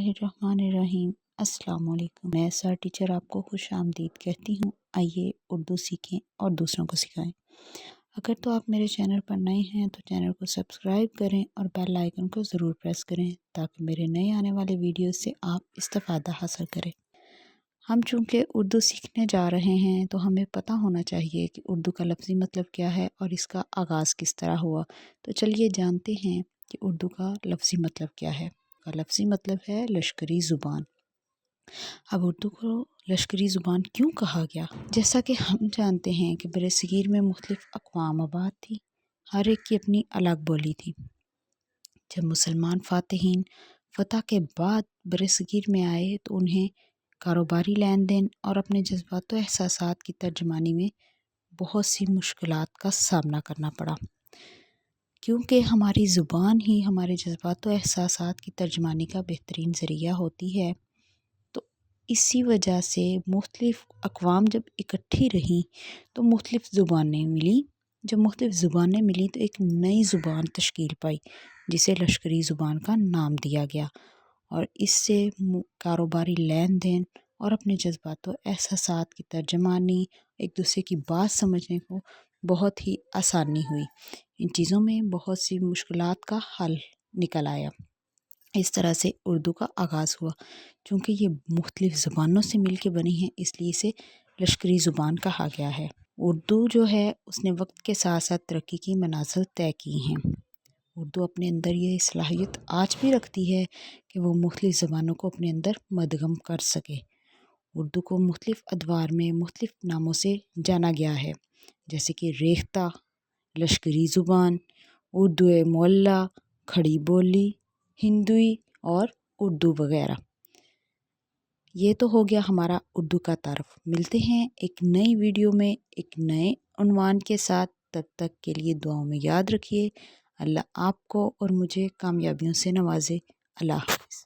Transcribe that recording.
बिस्मिल्लाहिर्रहमानिर्रहीम। अस्सलाम वालेकुम। मैं सर टीचर आपको खुश आमदीद कहती हूँ। आइए उर्दू सीखें और दूसरों को सिखाएं। अगर तो आप मेरे चैनल पर नए हैं तो चैनल को सब्सक्राइब करें और बेल आइकन को ज़रूर प्रेस करें ताकि मेरे नए आने वाले वीडियो से आप इस्तेफ़ादा हासिल करें। हम चूँकि उर्दू सीखने जा रहे हैं तो हमें पता होना चाहिए कि उर्दू का लफ्ज़ी मतलब क्या है और इसका आगाज़ किस तरह हुआ। तो चलिए जानते हैं कि उर्दू का लफ्ज़ी मतलब क्या है। का लफ्ज़ी मतलब है लश्करी ज़ुबान। अब उर्दू को लश्करी ज़ुबान क्यों कहा गया? जैसा कि हम जानते हैं कि बरसगीर में मुख्तलिफ़ अक़वाम आबाद थी, हर एक की अपनी अलग बोली थी। जब मुसलमान फ़ातिहीन फ़तह के बाद बरसगीर में आए तो उन्हें कारोबारी लेन देन और अपने जज्बात व एहसासात की तर्जमानी में बहुत सी मुश्किलात का सामना करना पड़ा, क्योंकि हमारी ज़ुबान ही हमारे जज्बात व एहसासात की तर्जमानी का बेहतरीन ज़रिया होती है। तो इसी वजह से मुख्तलिफ़ अक़वाम जब इकट्ठी रहीं तो मुख्तलिफ़ ज़ुबानें मिली। जब मुख्तलिफ़ ज़ुबानें मिली तो एक नई ज़ुबान तश्कील पाई जिसे लश्करी ज़ुबान का नाम दिया गया, और इससे कारोबारी लेन देन और अपने जज्बात व एहसासात की तर्जमानी, एक दूसरे की बात समझने को बहुत ही आसानी हुई। इन चीज़ों में बहुत सी मुश्किलात का हल निकल आया। इस तरह से उर्दू का आगाज़ हुआ। चूँकि ये मुख्तलिफ़ ज़ुबानों से मिल के बनी है इसलिए इसे लश्करी ज़ुबान कहा गया है। उर्दू जो है उसने वक्त के साथ साथ तरक्की की मनाज़िल तय की हैं। उर्दू अपने अंदर ये सलाहियत आज भी रखती है कि वो मुख्तलिफ़ ज़बानों को अपने अंदर मदगम कर सके। उर्दू को मुख्तलिफ़ अदवार में मुख्तलिफ़ नामों से जाना गया है, जैसे कि रेख्ता, लश्करी ज़ुबान, उर्दू मोहल्ला, खड़ी बोली, हिंदुई और उर्दू वगैरह। ये तो हो गया हमारा उर्दू का तारुफ। मिलते हैं एक नई वीडियो में एक नए उन्वान के साथ। तब तक के लिए दुआओं में याद रखिए। अल्लाह आपको और मुझे कामयाबियों से नवाजे। अल्लाह हाफ़िज़।